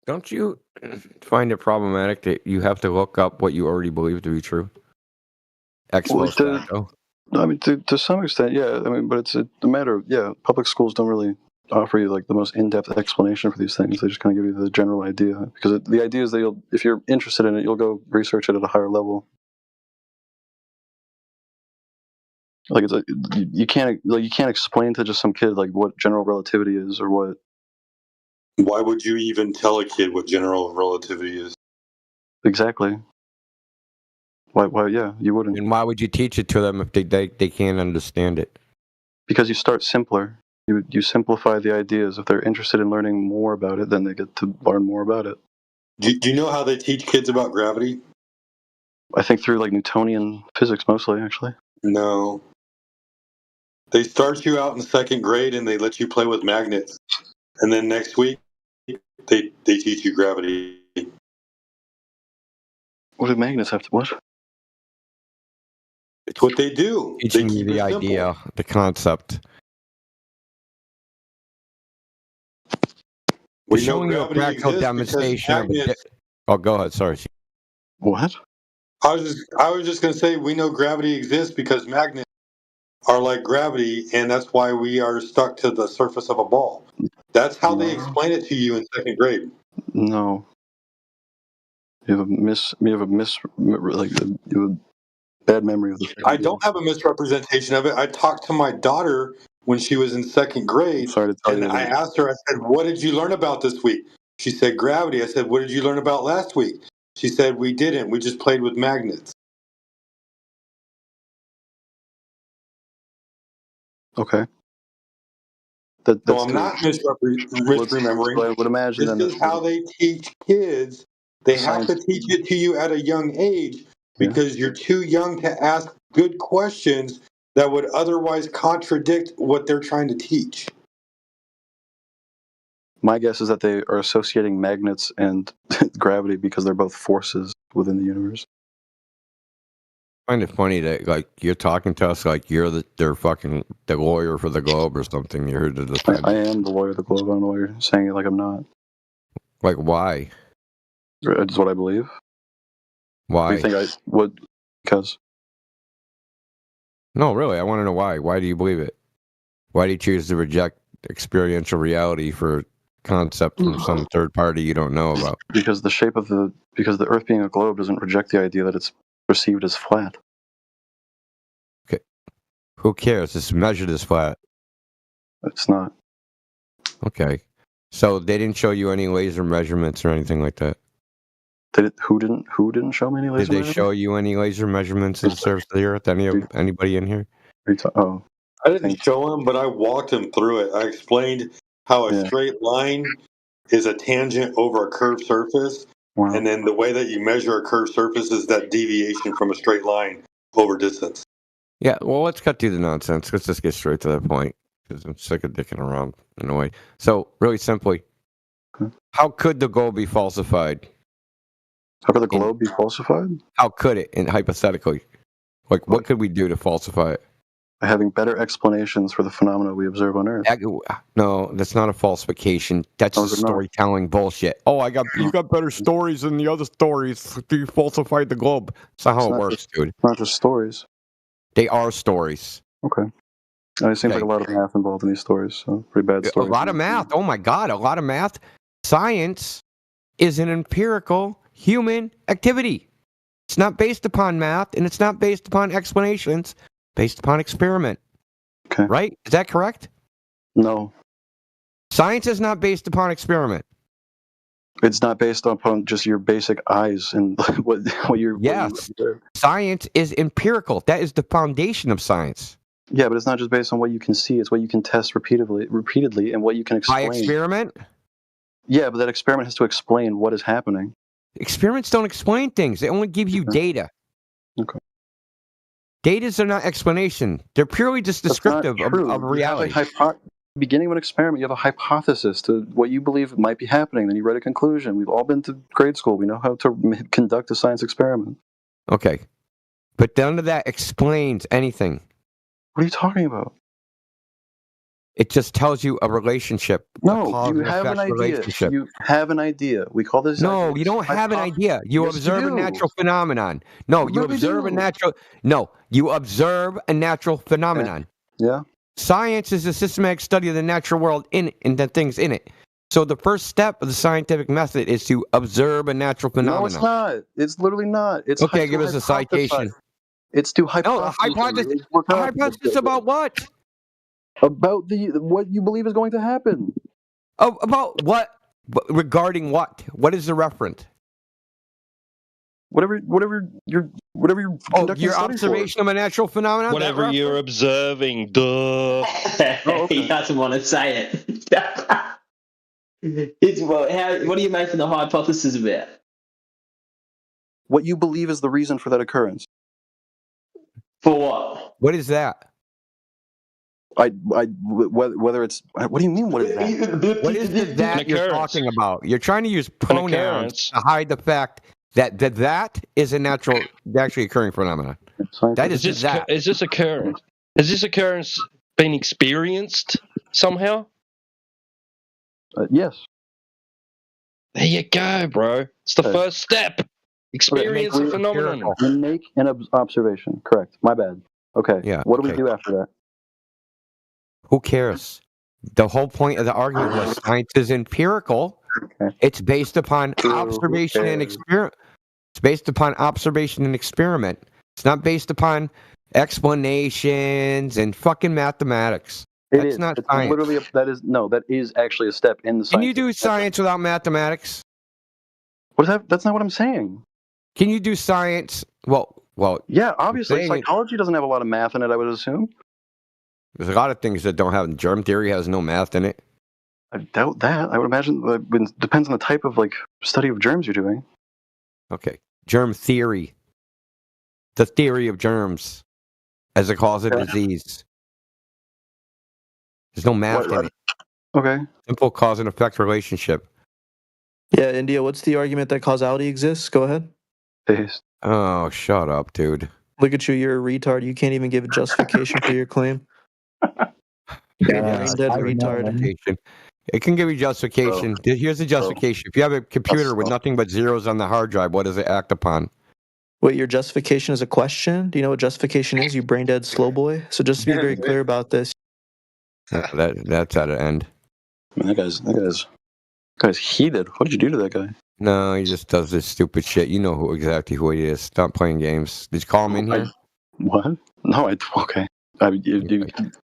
Don't you find it problematic that you have to look up what you already believe to be true? Ex Well, post facto? I mean, to some extent, yeah. I mean, but it's a matter of, yeah, public schools don't really offer you like the most in-depth explanation for these things. They just kind of give you the general idea, because the idea is that if you're interested in it, you'll go research it at a higher level. Like you can't explain to just some kid like what general relativity is or what. Why would you even tell a kid what general relativity is? Exactly. Why? Yeah, you wouldn't. And why would you teach it to them if they can't understand it? Because you start simpler. You simplify the ideas. If they're interested in learning more about it, then they get to learn more about it. Do you know how they teach kids about gravity? I think through like Newtonian physics mostly, actually. No. They start you out in second grade and they let you play with magnets. And then next week, they teach you gravity. What do magnets have to what? It's what they do. They Teaching you keep the it simple. idea, the concept. We're We know showing you a gravity practical exists because demonstration of a. magnets. Oh, go ahead. Sorry. What? I was just going to say we know gravity exists because magnets are like gravity, and that's why we are stuck to the surface of a ball. That's how they explain it to you in second grade. No. You have a bad memory of this. I don't have a misrepresentation of it. I talked to my daughter when she was in second grade, I'm sorry to tell and you I that. asked her, I said, "What did you learn about this week?" She said, "Gravity." I said, "What did you learn about last week?" She said, "We didn't. We just played with magnets." Okay. So That's I'm true. not misremembering. I would imagine This then is that how they teach kids. They have science. to teach it to you at a young age Yeah. because you're too young to ask good questions that would otherwise contradict what they're trying to teach. My guess is that they are associating magnets and gravity because they're both forces within the universe. I find it funny that like you're talking to us like you're they're fucking the lawyer for the Globe or something. You're here to defend. I am the lawyer of the globe. I don't know why you're saying it like I'm not. Like why? It's what I believe. What do Why? you think I would? Because No, really. I want to know why. Why do you believe it? Why do you choose to reject experiential reality for concept from some third party you don't know about? because the Earth being a globe doesn't reject the idea that it's perceived as flat. Okay. Who cares? It's measured as flat. It's not. Okay. So they didn't show you any laser measurements or anything like that? Who didn't show me any laser Did they measurements? show you any laser measurements of the surface of the Earth? Anybody in here? I didn't show him, but I walked him through it. I explained how a Yeah. straight line is a tangent over a curved surface, Wow. and then the way that you measure a curved surface is that deviation from a straight line over distance. Yeah, well, let's cut through the nonsense. Let's just get straight to the point because I'm sick of dicking around in a way. So, really simply, how could the goal be falsified? How could the globe be falsified? How could it, and hypothetically? Like, what could we do to falsify it? By having better explanations for the phenomena we observe on Earth. No, that's not a falsification. That's just storytelling bullshit. Oh, you got better stories than the other stories. You falsified the globe. That's not how it works, dude. It's not just stories. They are stories. Okay. It seems like a lot of math involved in these stories. So pretty bad stories. A lot of math. Oh my God, a lot of math. Science is an empirical human activity. It's not based upon math, and it's not based upon explanations. Based upon experiment. Okay. Right? Is that correct? No. Science is not based upon experiment. It's not based upon just your basic eyes and what you're. Yes. Science is empirical. That is the foundation of science. Yeah, but it's not just based on what you can see. It's what you can test repeatedly, and what you can explain. By experiment? Yeah, but that experiment has to explain what is happening. Experiments don't explain things. They only give you data. Okay. Datas are not explanation. They're purely just descriptive of reality. Beginning of an experiment, you have a hypothesis to what you believe might be happening. Then you write a conclusion. We've all been to grade school. We know how to conduct a science experiment. Okay. But none of that explains anything. What are you talking about? It just tells you a relationship. A No, cause you and have an effect idea. relationship. You have an idea. We call this. No, you don't have an idea. You Yes, observe you a do. natural phenomenon. No, You you really observe a do. natural. No, you observe a natural phenomenon. Yeah. Science is a systematic study of the natural world and the things in it. So the first step of the scientific method is to observe a natural phenomenon. No, it's not. It's literally not. It's Okay, give us a citation. It's to No, a hypothesize. hypothesis about what? About what you believe is going to happen. About what? Regarding what? What is the reference? Whatever you're conducting Your a study observation of a natural phenomenon. Whatever you're observing, duh. okay. He doesn't want to say it. What are you making the hypothesis about? What you believe is the reason for that occurrence. For what? What is that? Whether it's what do you mean? What is that? What is the that you're talking about? You're trying to use pronouns to hide the fact that that is a actually occurring phenomenon. That is that. Is this occurrence? Has this occurrence been experienced somehow? Yes. There you go, bro. It's the first step. Experience a phenomenon. You make an observation. Correct. My bad. Okay. Yeah. What do we do after that? Who cares? The whole point of the argument was science is empirical. Okay. It's based upon observation and experiment. It's based upon observation and experiment. It's not based upon explanations and fucking mathematics. That's not science. Literally, that is actually a step in the science. Can you do science without mathematics? What is that? That's not what I'm saying. Can you do science? Well. Yeah, obviously, psychology doesn't have a lot of math in it, I would assume. There's a lot of things that don't have. Germ theory has no math in it. I doubt that. I would imagine it depends on the type of study of germs you're doing. Okay, germ theory. The theory of germs as a cause of disease. There's no math in it. Okay. Simple cause and effect relationship. Yeah, India, what's the argument that causality exists? Go ahead. Based. Oh, shut up, dude. Look at you, you're a retard. You can't even give a justification for your claim. You're a brain dead retard. It can give you justification. Here's the justification. If you have a computer with nothing but zeros on the hard drive, what does it act upon? Wait, your justification is a question? Do you know what justification is, you brain dead slow boy? So just to be very clear about this. That's at an end. Man, that guy's heated. What did you do to that guy? No, he just does this stupid shit. You know exactly who he is. Stop playing games. Did you call him in here? What? No, okay.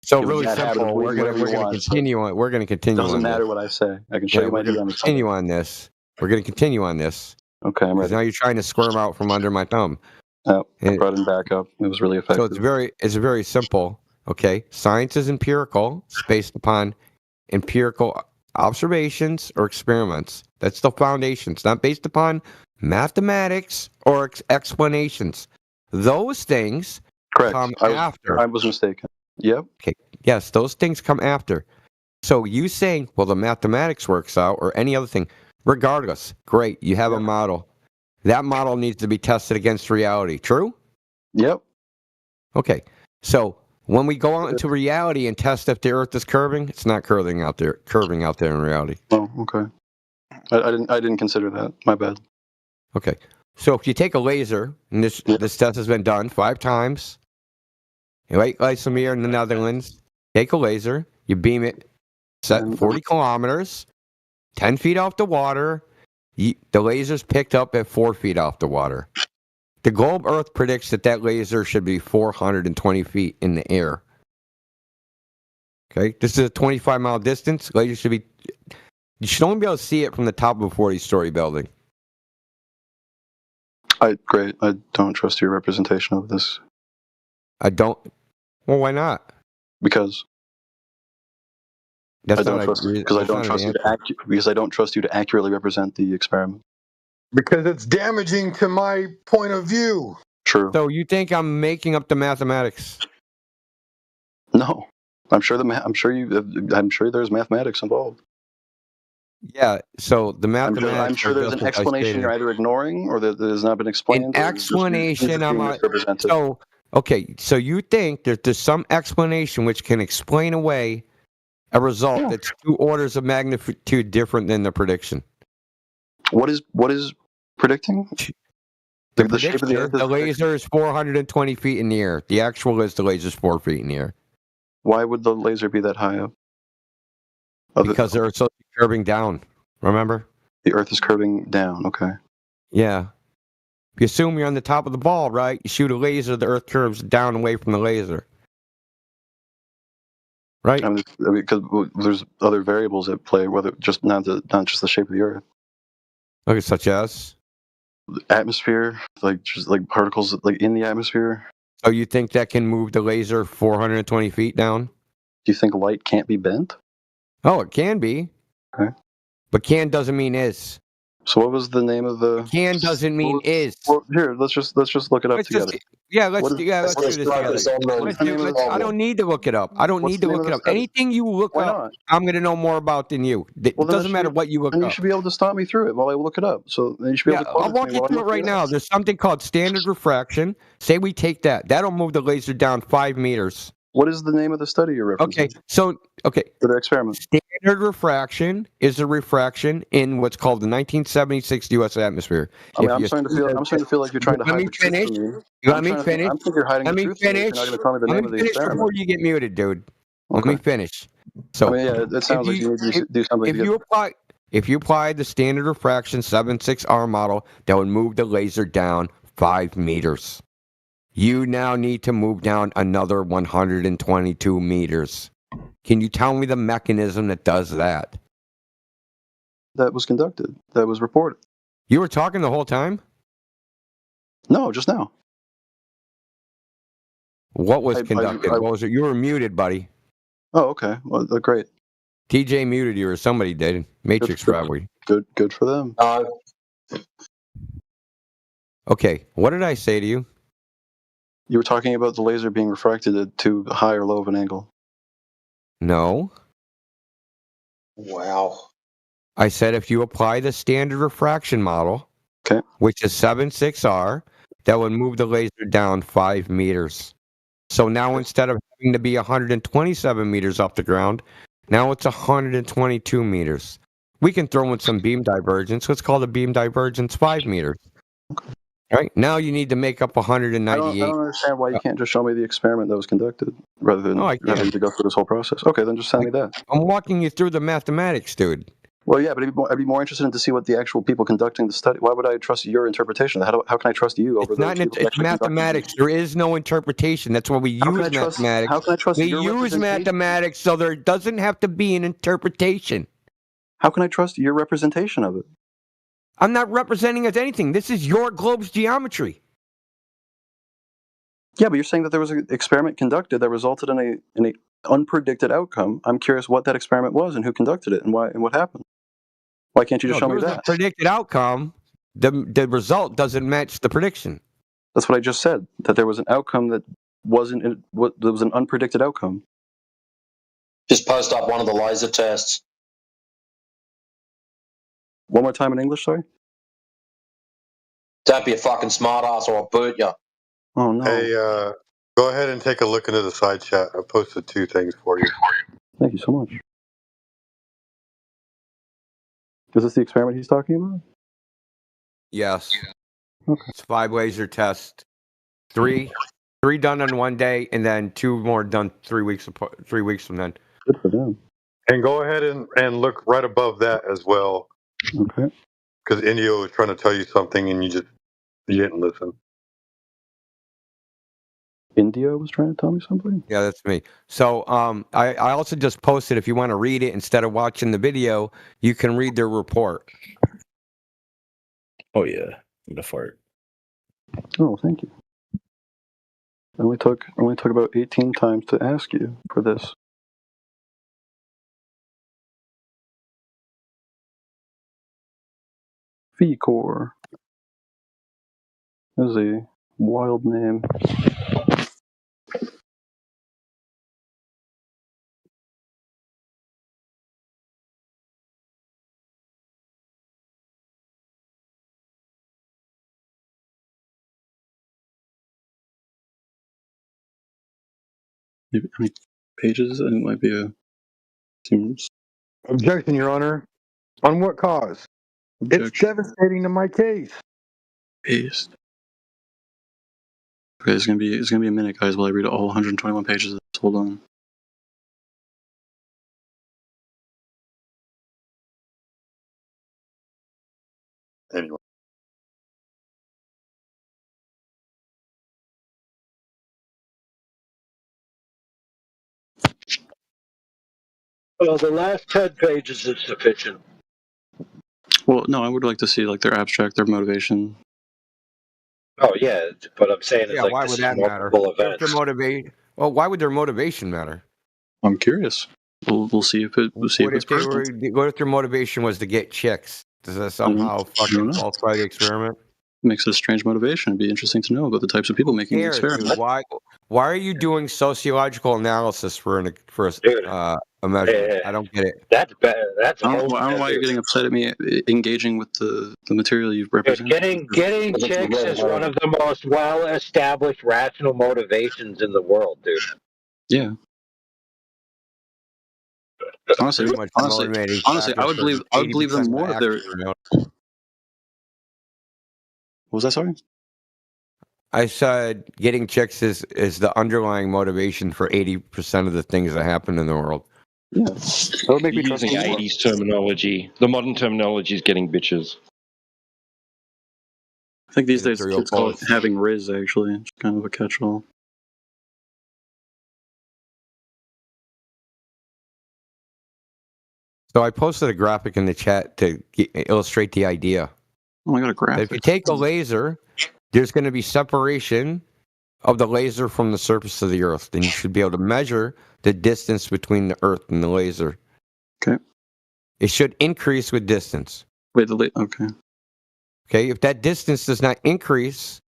So really simple. We're gonna continue on. We're gonna continue. Doesn't matter what I say. I can show you my DM. Continue on this. We're gonna continue on this. Okay, I'm ready. Now you're trying to squirm out from under my thumb. Oh, I brought him back up. It was really effective. So it's very simple. Okay, science is empirical. It's based upon empirical observations or experiments. That's the foundation. It's not based upon mathematics or explanations. Those things come after. I was mistaken. Yep. Okay. Yes, those things come after. So you saying, well, the mathematics works out or any other thing, regardless, great. You have a model. That model needs to be tested against reality. True? Yep. Okay. So when we go out into reality and test if the Earth is curving, it's not curving out there in reality. Oh, okay. I didn't consider that. My bad. Okay. So if you take a laser, and this test has been done 5 times, right, Isomer in the Netherlands, take a laser, you beam it, set 40 kilometers, 10 feet off the water, the laser's picked up at 4 feet off the water. The globe Earth predicts that laser should be 420 feet in the air. Okay, this is a 25-mile distance. Laser you should only be able to see it from the top of a 40-story building. Great. I don't trust your representation of this. I don't. Well, why not? Because I don't trust you to accurately represent the experiment. Because it's damaging to my point of view. True. So you think I'm making up the mathematics? No, I'm sure there's mathematics involved. Yeah. So the mathematics. I'm sure there's an explanation you're either ignoring or that has not been explained. An explanation. So you think that there's some explanation which can explain away a result Yeah. that's 2 orders of magnitude different than the prediction. What is predicting? The The shape of prediction the is Earth the is laser is 420 feet in the air. The actual is the laser's 4 feet in the air. Why would the laser be that high up? Because the Earth's curving down. Remember? The Earth is curving down. Okay. Yeah. If you assume you're on the top of the ball, right? You shoot a laser, the Earth curves down away from the laser. Right? I mean, because there's other variables at play, whether just not just the shape of the Earth. Okay, such as? Atmosphere, just like particles like in the atmosphere. Oh, you think that can move the laser 420 feet down? Do you think light can't be bent? Oh, it can be. Okay. But can doesn't mean is. So what was the name of the? Can doesn't mean is. Well, here, let's just look it up together. Let's What do this together. I don't need to look it up. I don't What's need the to name look of it the up. study? Anything you look Why up, not? I'm going to know more about than you. It Well, then doesn't matter what you look And you up. should be able to stop me through it while I look it up. So then you should be Yeah, able to quote I'll it to walk me you while I'm through it looking right it up. now. There's something called standard refraction. Say we take that. That'll move the laser down 5 meters. What is the name of the study you're referencing? Okay. For the experiment. Standard refraction is a refraction in what's called the 1976 U.S. atmosphere. I mean, I'm starting to feel like you're trying to hide the truth from me. Let me finish. I think you're hiding Let the me truth from me. finish. You're not going to tell me the Let name me of the finish experiment. before you get muted, dude. Let Okay. me finish. So, I mean, yeah, it sounds like you need to do something to get. if you apply the standard refraction 76R model, that would move the laser down 5 meters. You now need to move down another 122 meters. Can you tell me the mechanism that does that? That was conducted. That was reported. You were talking the whole time? No, just now. What was conducted? What was it? You were muted, buddy. Oh, okay. Well, great. TJ muted you, or somebody did. Matrix probably. Good for them. Okay, what did I say to you? You were talking about the laser being refracted at too high or low of an angle. No. Wow. I said if you apply the standard refraction model, okay, which is 76R, that would move the laser down 5 meters. So now instead of having to be 127 meters off the ground, now it's 122 meters. We can throw in some beam divergence. Let's call the beam divergence 5 meters. All right, now you need to make up 198. I don't understand why you can't just show me the experiment that was conducted rather than having to go through this whole process. Okay, then just send me that. I'm walking you through the mathematics, dude. Well, yeah, but I'd be more interested in to see what the actual people conducting the study. Why would I trust your interpretation? How can I trust you over those people? It's mathematics. There is no interpretation. That's why we use mathematics. How can I trust your representation? We use mathematics, so there doesn't have to be an interpretation. How can I trust your representation of it? I'm not representing as anything. This is your globe's geometry. Yeah, but you're saying that there was an experiment conducted that resulted in an unpredicted outcome. I'm curious what that experiment was and who conducted it and why and what happened. Why can't you just show me that? A predicted outcome. The result doesn't match the prediction. That's what I just said. That there was an outcome that wasn't. There was an unpredicted outcome. Just post up one of the laser tests. One more time in English, sorry. Don't be a fucking smartass or I'll boot you. Oh no. Hey, go ahead and take a look into the side chat. I posted 2 things for you. Thank you so much. Is this the experiment he's talking about? Yes. Okay. It's 5 laser tests. 3 done on one day, and then 2 more done 3 weeks from then. Good for them. And go ahead and look right above that as well. Okay. Because Indio was trying to tell you something, and you didn't listen. Indio was trying to tell me something? Yeah, that's me. So I also just posted, if you want to read it instead of watching the video, you can read their report. Oh, yeah. I'm going to fart. Oh, thank you. It only took about 18 times to ask you for this. Fecor. That is a wild name. How many pages? It might be a Seems Objection, Your Honor. On what cause? It's objection devastating to my case. based. Okay, it's gonna be a minute, guys, while I read all 121 pages of this. Hold on. Anyway. Well, the last 10 pages is sufficient. Well, no, I would like to see like their abstract, their motivation. Oh, yeah, but I'm saying Yeah, it's like why this would is that matter? multiple If events. they're motivate, well, why would their motivation matter? I'm curious. We'll see if it's personal. What if their motivation was to get chicks? Does that somehow I don't know. falsify the experiment? Makes a strange motivation. It'd be interesting to know about the types of people making the Cares, experiment. dude. Why are you doing sociological analysis for a measurement? Yeah. I don't get it. That's better. That's I don't know why you're getting upset at me engaging with the material you've represented. Getting chicks is one of the most well-established rational motivations in the world, dude. Yeah. Honestly, Pretty much motivating factor I would for believe them 80% of more if the they're. action, What was that? Sorry. I said getting chicks is the underlying motivation for 80% of the things that happen in the world. Yeah, that would make me You're trust using them more. 80s terminology. The modern terminology is getting bitches. I think these days It's a real kids call it pulse. having Riz. Actually, it's kind of a catch-all. So I posted a graphic in the chat to illustrate the idea. Oh, I got a That graphic. if you take a laser, there's going to be separation of the laser from the surface of the Earth. Then you should be able to measure the distance between the Earth and the laser. Okay. It should increase with distance. Wait, okay. Okay, if that distance does not increase,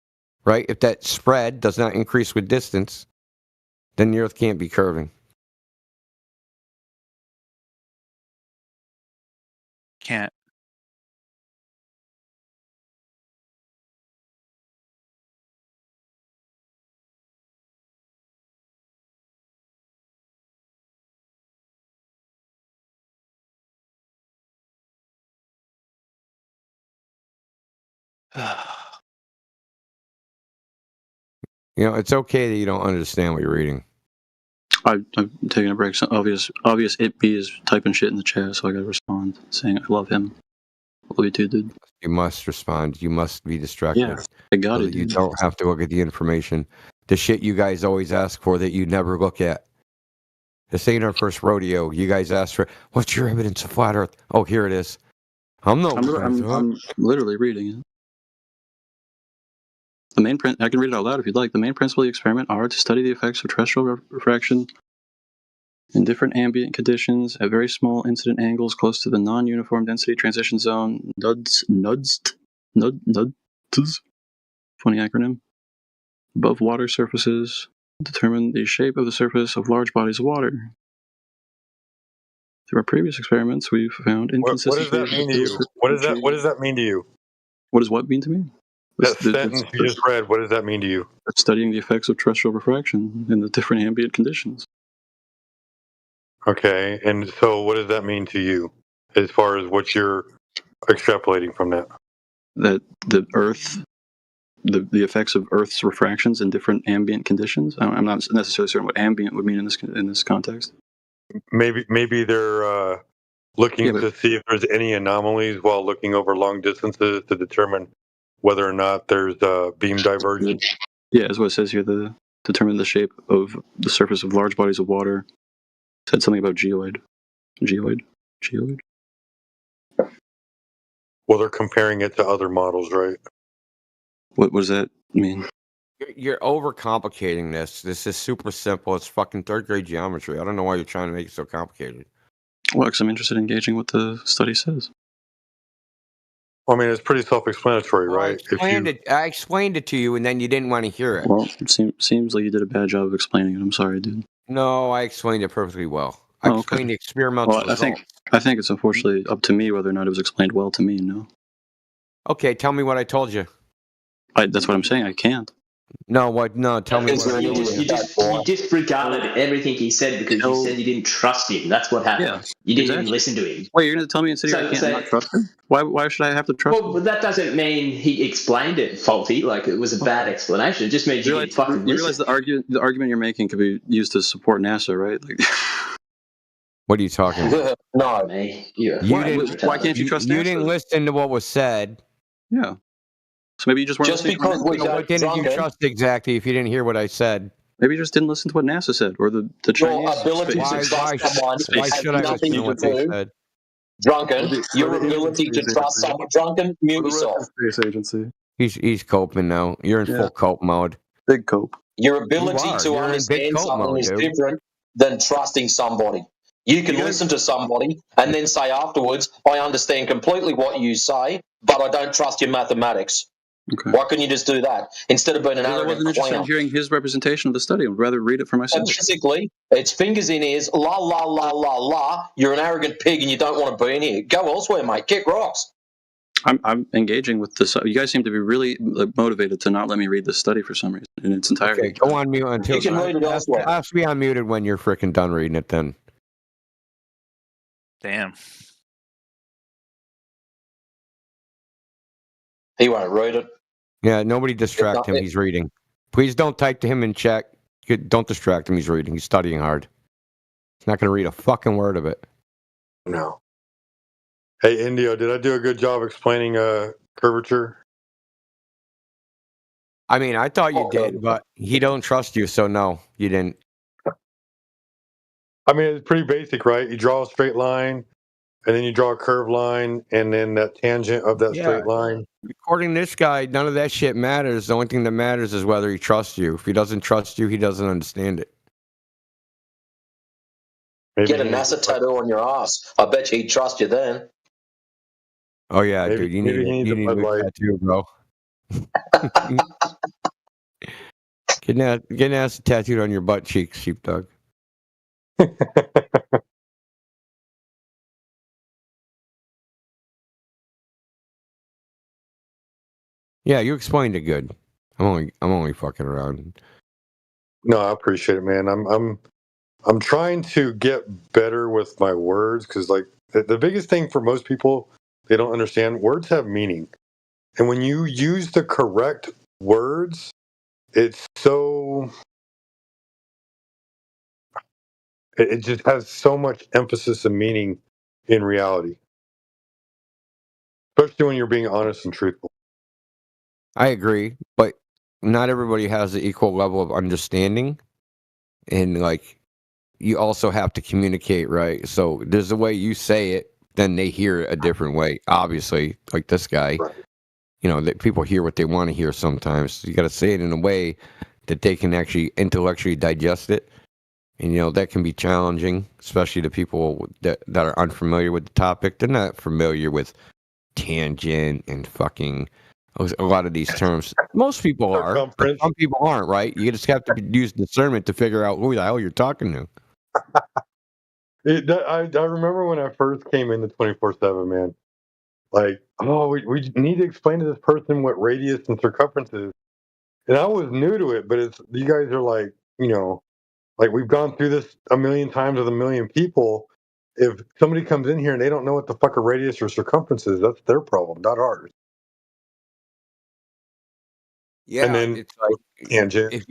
right? If that spread does not increase with distance, then the Earth can't be curving. Can't. You know, it's okay that you don't understand what you're reading. I'm taking a break. So obvious it B is typing shit in the chat, so I gotta respond saying I love him. I love you too, dude. You must respond. You must be distracted. Yeah, I got so it. that you Dude. don't have to look at the information. The shit you guys always ask for that you never look at. This ain't our first rodeo. You guys asked for, what's your evidence of flat Earth? Oh, here it is. I'm literally reading it. The main print. I can read it out loud if you'd like. The main principle of the experiment are to study the effects of terrestrial refraction in different ambient conditions at very small incident angles close to the non-uniform density transition zone. NUDS. Funny acronym. Above water surfaces, determine the shape of the surface of large bodies of water. Through our previous experiments, we've found What inconsistencies. does that mean to you? What does that mean to you? What does what mean to me? That sentence you just read, what does that mean to you? Studying the effects of terrestrial refraction in the different ambient conditions. Okay, and so what does that mean to you as far as what you're extrapolating from that? That the Earth, the effects of Earth's refractions in different ambient conditions. I'm not necessarily certain what ambient would mean in this context. Maybe they're looking to see if there's any anomalies while looking over long distances to determine whether or not there's beam divergence. Yeah, as what it says here, determine the shape of the surface of large bodies of water. It said something about geoid. Well, they're comparing it to other models, right? What does that mean? You're overcomplicating this. This is super simple. It's fucking third grade geometry. I don't know why you're trying to make it so complicated. Well, because I'm interested in engaging what the study says. Well, I mean, it's pretty self-explanatory, right? I explained it to you, and then you didn't want to hear it. Well, it seems like you did a bad job of explaining it. I'm sorry, dude. No, I explained it perfectly well. I explained the experimental results. I think it's unfortunately up to me whether or not it was explained well to me. No. Okay, tell me what I told you. That's what I'm saying. I can't. No, what? No, tell me Is what. there I any- told you disregarded everything he said because you said you didn't trust him. That's what happened. Yeah, You didn't even exactly. listen to him. Wait, you're going to tell me in city I can't not trust him? Why should I have to trust him? Well, that doesn't mean he explained it faulty. Like it was a bad explanation. It just means you didn't fucking You listen. realize the argument you're making could be used to support NASA, right? Like, What are you talking about? No, me. why can't you trust NASA? You didn't listen to what was said. Yeah. So maybe you just weren't listening. because we So what didn't you trust exactly if you didn't hear what I said? Maybe you just didn't listen to what NASA said or the Chinese. ability Why has should I listen to what they said? Drunken, your ability to trust someone. Drunken, mute yourself. Space Agency. He's coping now. You're in full cope mode. Big cope. Your ability You to are. You're in big understand cope something mode, is dude. different than trusting somebody. You can listen to somebody and then say afterwards, I understand completely what you say, but I don't trust your mathematics. Okay. Why couldn't you just do that instead of being an I arrogant wasn't interested in clown? hearing his representation of the study. I'd rather read it for myself. And physically, it's fingers in ears, la, la, la, la, la. You're an arrogant pig and you don't want to be in here. Go elsewhere, mate. Kick rocks. I'm engaging with this. You guys seem to be really motivated to not let me read this study for some reason in its entirety. Okay, go on mute until You can read it elsewhere. I'll be unmuted when you're freaking done reading it then. Damn. He won't read it. Yeah, nobody distract him. He's reading. Please don't type to him in chat. Don't distract him. He's reading. He's studying hard. He's not going to read a fucking word of it. No. Hey, Indio, did I do a good job explaining curvature? I mean, I thought you did, but he don't trust you, so no, you didn't. I mean, it's pretty basic, right? You draw a straight line, and then you draw a curved line, and then that tangent of that straight line. According to this guy, none of that shit matters. The only thing that matters is whether he trusts you. If he doesn't trust you, he doesn't understand it. Maybe Get a NASA tattoo on your ass. I bet you he'd trust you then. Oh yeah, Maybe- dude, you maybe need he needs you a need Bud a new Light. tattoo, bro. Get NASA tattooed on your butt cheeks, sheepdog. Yeah, you explained it good. I'm only fucking around. No, I appreciate it, man. I'm trying to get better with my words because, like, the biggest thing for most people, they don't understand words have meaning, and when you use the correct words, it's so it just has so much emphasis and meaning in reality, especially when you're being honest and truthful. I agree, but not everybody has the equal level of understanding, and like you also have to communicate, right? So there's a way you say it, then they hear it a different way. Obviously, like this guy, Right. you know, that people hear what they want to hear sometimes. You got to say it in a way that they can actually intellectually digest it. And, you know, that can be challenging, especially to people that are unfamiliar with the topic. They're not familiar with tangent and fucking a lot of these terms. Most people are, but Circumference. some people aren't, right? You just have to use discernment to figure out who the hell you're talking to. I remember when I first came into 24/7, man. Like, oh, we need to explain to this person what radius and circumference is, and I was new to it. But it's you guys are like, you know, like we've gone through this a million times with a million people. If somebody comes in here and they don't know what the fuck a radius or circumference is, that's their problem, not ours. Yeah, And then it's like tangent.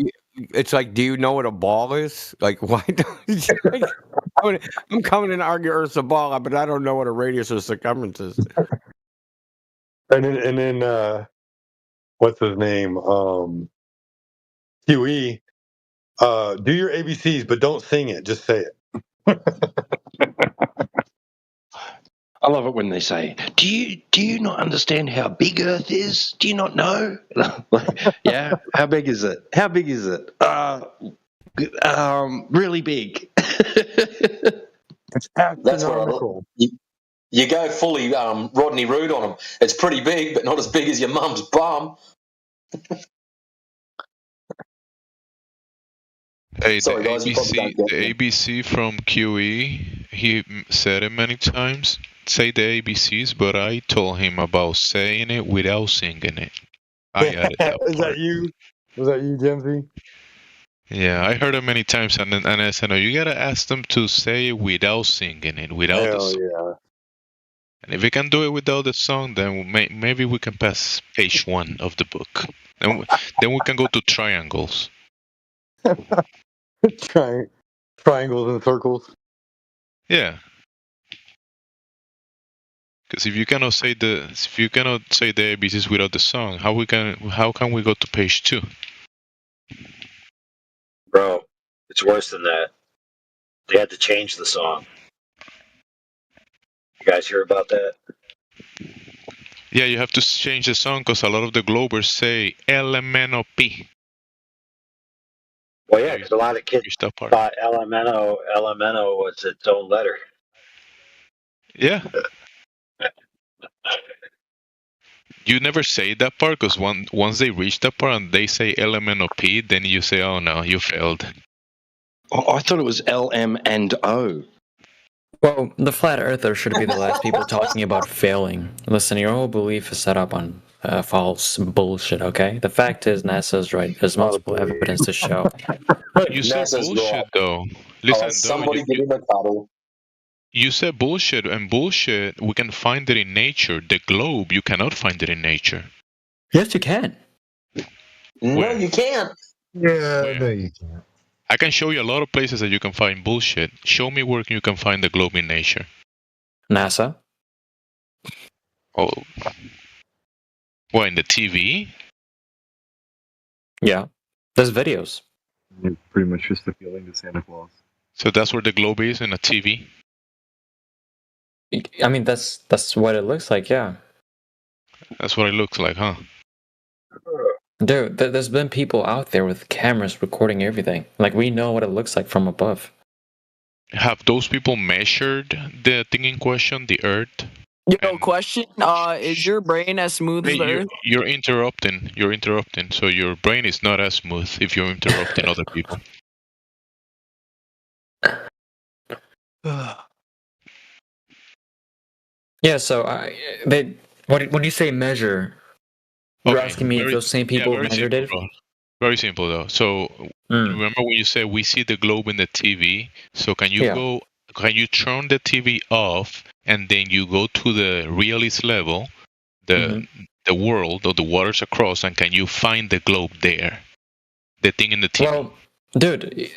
it's like, do you know what a ball is? Like, why don't you? Like, I'm coming in to argue Earth's a ball, but I don't know what a radius or circumference is. And then what's his name? QE. Do your ABCs, but don't sing it. Just say it. I love it when they say, "Do you not understand how big Earth is? Do you not know?" Yeah, how big is it? How big is it? Really big. It's That's what astronomical. you go fully Rodney Rood on him. It's pretty big, but not as big as your mum's bum. Hey, Sorry, guys, you probably don't get the me. ABC from QE, he said it many times. Say the ABCs, but I told him about saying it without singing it. I added that Is part. that you? Was that you, Jimsy? Yeah, I heard it many times, and I said, no, you gotta ask them to say it without singing it, without the Hell song. yeah. And if we can do it without the song, then maybe we can pass page 1 of the book. Then we can go to triangles. Triangles and circles. Yeah, because if you cannot say the ABCs without the song, how can we go to page 2? Bro, it's worse than that. They had to change the song. You guys hear about that? Yeah, you have to change the song because a lot of the Globers say LMNOP. Well, yeah, because a lot of kids That part. thought LMNO was its own letter. Yeah. You never say that part because once they reach that part and they say LMNOP, then you say, oh no, you failed. Oh, I thought it was LM and O. Well, the flat earther should be the last people talking about failing. Listen, your whole belief is set up on false bullshit, okay? The fact is, NASA's right. There's multiple evidence to show. You said NASA's bullshit, right. though. Listen, Somebody give him a cuddle. you said bullshit, and bullshit, we can find it in nature. The globe, you cannot find it in nature. Yes, you can. No, Where? you can't. Yeah, no, you can't. I can show you a lot of places that you can find bullshit. Show me where you can find the globe in nature. NASA. Oh. What, in the TV? Yeah. There's videos. It's pretty much just appealing to Santa Claus. So that's where the globe is, in a TV? I mean, that's what it looks like, yeah. That's what it looks like, huh? Dude, there's been people out there with cameras recording everything. Like, we know what it looks like from above. Have those people measured the thing in question, the Earth? Yo, question. Is your brain as smooth as the Earth? You're interrupting. You're interrupting. So your brain is not as smooth if you're interrupting other people. Yeah, so when you say measure, you're asking me if those same people measured it? Bro. Very simple, though. So remember when you said we see the globe in the TV? So can you can you turn the TV off and then you go to the realist level, the world or the waters across, and can you find the globe there? The thing in the TV. Well, dude,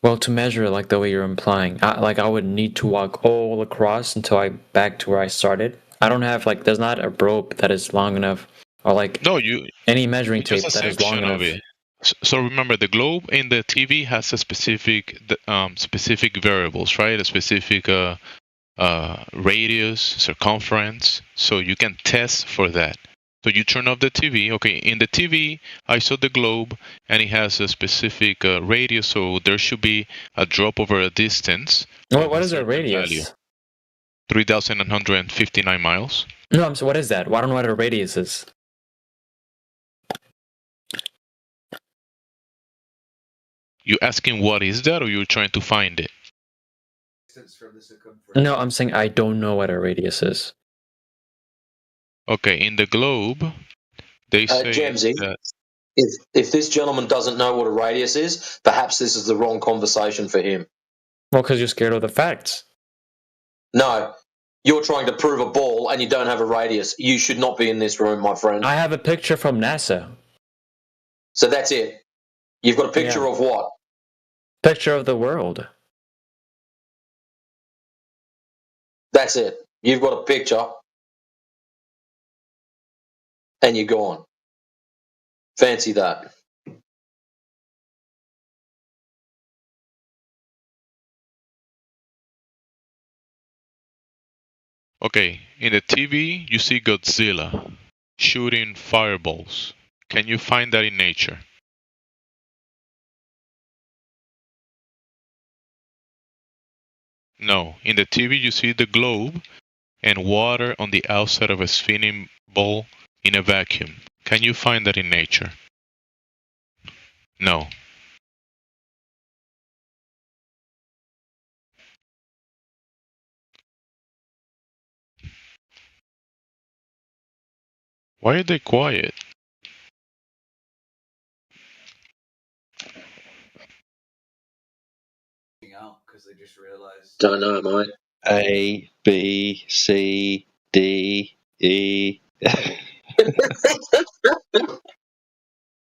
well, to measure like the way you're implying, I would need to walk all across until I back to where I started. I don't have there's not a rope that is long enough, or any measuring tape that is long enough. So remember, the globe in the TV has a specific variables, right? A specific radius, circumference. So you can test for that. So you turn off the TV. Okay, in the TV, I saw the globe, and it has a specific radius, so there should be a drop over a distance. Well, what is a radius? Value. 3,159 miles. No, so what is that? Well, I don't know what a radius is. You asking what is that, or you're trying to find it? No, I'm saying I don't know what a radius is. Okay, in the globe, they say Jamesy, that... if this gentleman doesn't know what a radius is, perhaps this is the wrong conversation for him. Well, because you're scared of the facts. No, you're trying to prove a ball and you don't have a radius. You should not be in this room, my friend. I have a picture from NASA. So that's it. You've got a picture of what? Picture of the world. That's it. You've got a picture and you're gone. Fancy that. Okay, in the TV, you see Godzilla shooting fireballs. Can you find that in nature? No. In the TV, you see the globe and water on the outside of a spinning ball in a vacuum. Can you find that in nature? No. Why are they quiet? Don't know, mate. A, B, C, D, E.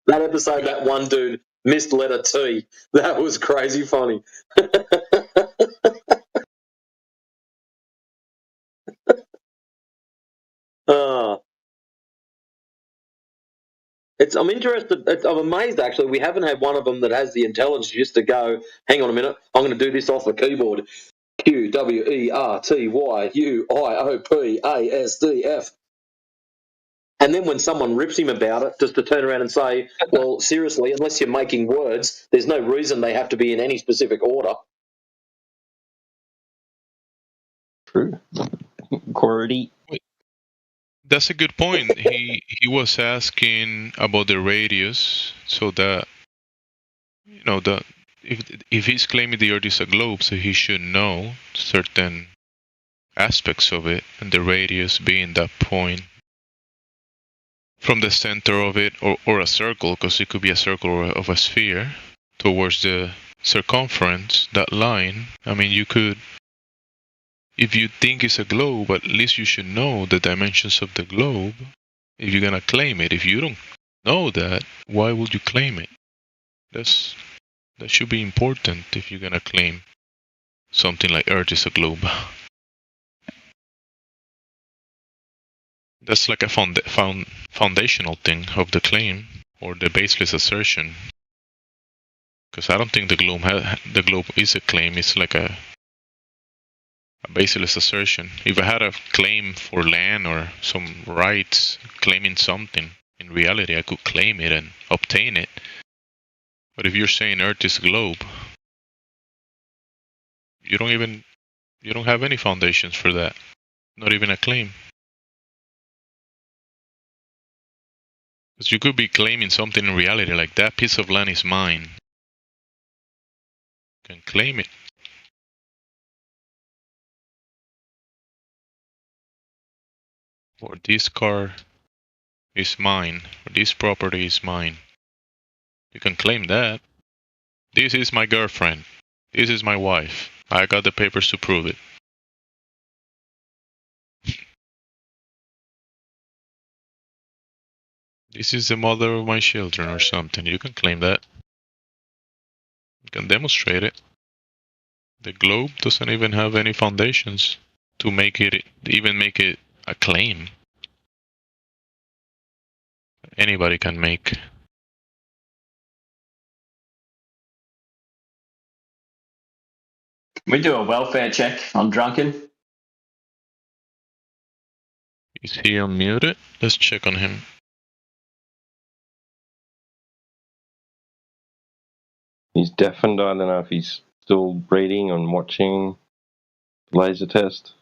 That episode, that one dude missed letter T. That was crazy funny. I'm interested. I'm amazed, actually. We haven't had one of them that has the intelligence just to go, hang on a minute, I'm going to do this off the keyboard. Q, W, E, R, T, Y, U, I, O, P, A, S, D, F. And then when someone rips him about it, just to turn around and say, well, seriously, unless you're making words, there's no reason they have to be in any specific order. True. QWERTY. That's a good point. He was asking about the radius, so that that if he's claiming the Earth is a globe, so he should know certain aspects of it, and the radius being that point from the center of it, or a circle, because it could be a circle or of a sphere, towards the circumference, that line. I mean, you could, if you think it's a globe, at least you should know the dimensions of the globe if you're gonna claim it. If you don't know that, why would you claim it? That should be important if you're gonna claim something like Earth is a globe. That's like a foundational thing of the claim, or the baseless assertion. Because I don't think the globe is a claim. It's like a baseless assertion. If I had a claim for land or some rights, claiming something, in reality I could claim it and obtain it. But if you're saying Earth is a globe, you don't have any foundations for that. Not even a claim. Because you could be claiming something in reality, like that piece of land is mine. You can claim it. Or this car is mine, or this property is mine. You can claim that. This is my girlfriend. This is my wife. I got the papers to prove it. This is the mother of my children or something. You can claim that. You can demonstrate it. The globe doesn't even have any foundations to make it a claim. Anybody can make. Can we do a welfare check on Drunkn? Is he unmuted? Let's check on him. He's deafened. I don't know if he's still reading and watching the laser test.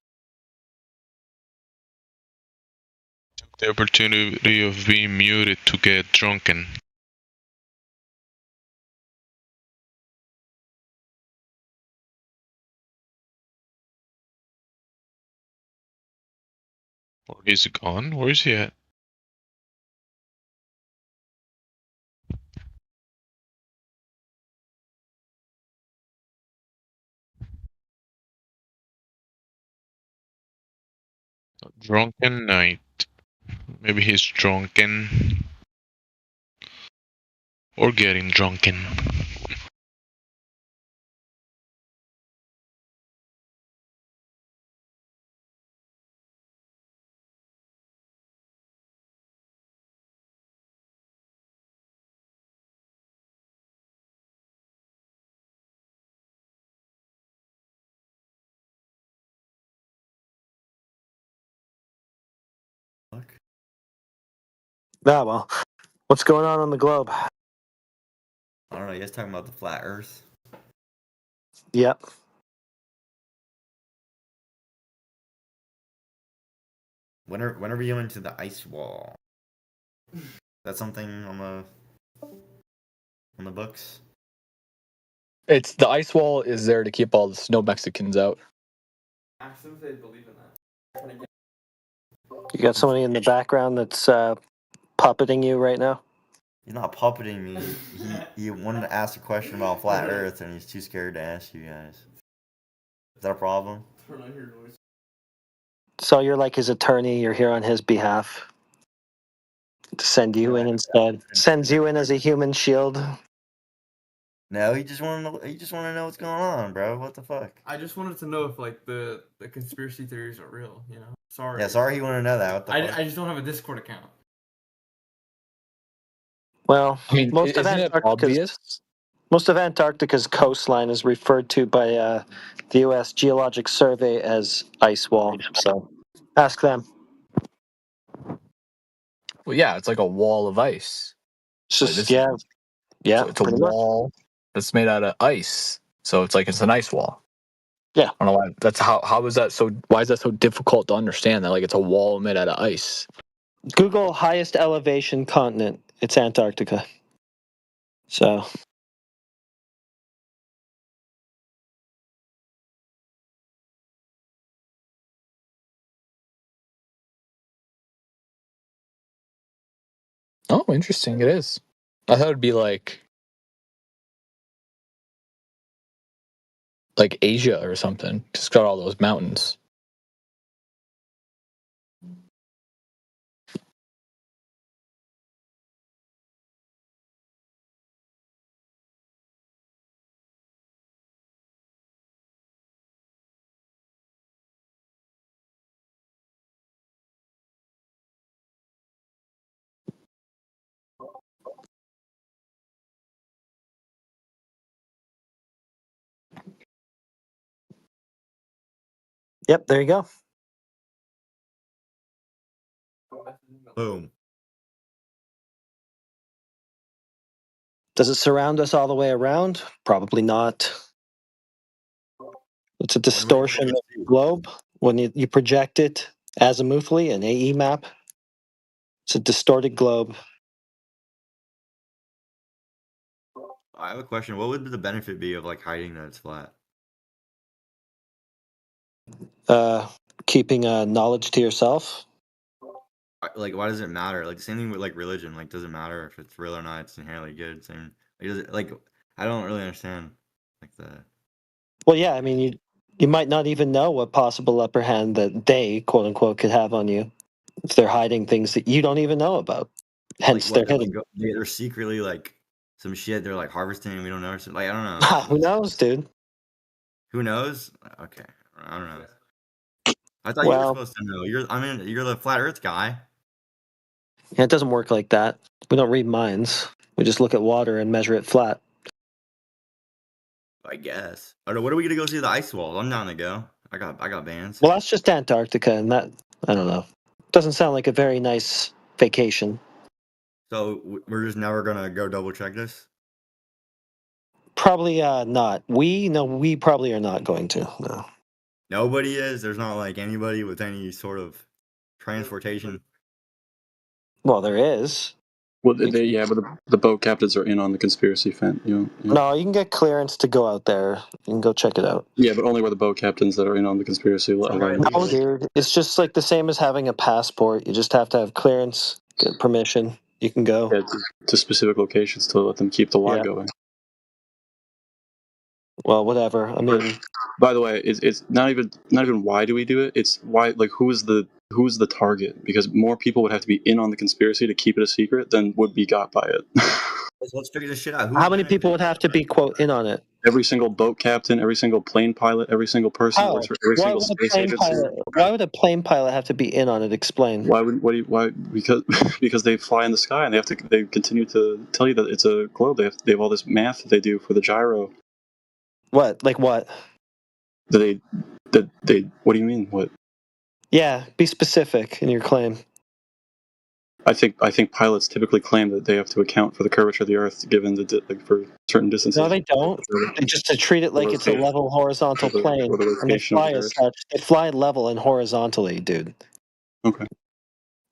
Took the opportunity of being muted to get Drunkn. Or he's gone? Where is he at? Drunken Knight. Maybe he's drunken. Or getting drunken. Ah, well. What's going on the globe? I don't know. You guys talking about the flat Earth? Yep. When are we going to the ice wall? That's something on the books. It's the ice wall is there to keep all the snow Mexicans out. They believe in that. You got somebody in the background that's puppeting you right now? He's not puppeting me. He wanted to ask a question about flat Earth, and he's too scared to ask you guys. Is that a problem? So you're like his attorney. You're here on his behalf to send you in instead. Sends you in as a human shield. No, he just want to know. He just want to know what's going on, bro. What the fuck? I just wanted to know if like the conspiracy theories are real. You know. Sorry. Yeah, sorry you want to know that. What the fuck? I just don't have a Discord account. Well, I mean, most of isn't it obvious? Antarctica's coastline is referred to by the U.S. Geologic Survey as ice wall. So, ask them. Well, yeah, it's like a wall of ice. It's Like, just, yeah, so it's a pretty much. wall that's made out of ice. So it's like it's an ice wall. Yeah. I don't know why. That's how is that so? Why is that so difficult to understand? That like it's a wall made out of ice. Google highest elevation continent. It's Antarctica. So. Oh, interesting. It is. I thought it'd be like Asia or something. Just got all those mountains. Yep, there you go. Boom. Does it surround us all the way around? Probably not. It's a distortion of the globe. When you project it azimuthally, an AE map, it's a distorted globe. I have a question. What would the benefit be of like hiding that it's flat? Keeping knowledge to yourself. Like, why does it matter? Like, the same thing with like religion. Like, does it matter if it's real or not? It's inherently good. Same. Like, does it, like, I don't really understand like the. Well, yeah, I mean, you might not even know what possible upper hand that they, quote unquote, could have on you if they're hiding things that you don't even know about. Hence, Like, they're what, hidden. they're secretly like some shit they're like harvesting and we don't know. Like, I don't know. Who knows, dude? Who knows? Okay, I don't know. I thought you were Well, supposed to know. You're the flat Earth guy. yeah, it doesn't work like that. We don't read minds. We just look at water and measure it flat. I guess. I don't know. What are we gonna go see the ice wall? I'm down to go. I got bands. Well, that's just Antarctica, and that, I don't know. Doesn't sound like a very nice vacation. So we're just never gonna go double check this. Probably not. We probably are not going to. No. Nobody is. There's not like anybody with any sort of transportation. Well, there is. Well, but the boat captains are in on the conspiracy fan. No, you can get clearance to go out there. You can go check it out. Yeah, but only where the boat captains that are in on the conspiracy. No, dude. It's just like the same as having a passport. You just have to have clearance, get permission. You can go. Yeah, to specific locations to let them keep the lie Yeah. going. Well, whatever. I mean, by the way, it's not even why do we do it? It's why, like, who's the target? Because more people would have to be in on the conspiracy to keep it a secret than would be got by it. Let's figure this shit out. How many people would have to be, quote, in on it? Every single boat captain, every single plane pilot, every single person who works for every single space agency. Why would a plane pilot have to be in on it? Explain. Why? Because they fly in the sky and they continue to tell you that it's a globe. They have all this math that they do for the gyro. What? Like what? What do you mean? What? Yeah, be specific in your claim. I think pilots typically claim that they have to account for the curvature of the Earth given for certain distances. No, they don't. They just treat it like it's a level horizontal plane. And they fly as such. They fly level and horizontally, dude. Okay.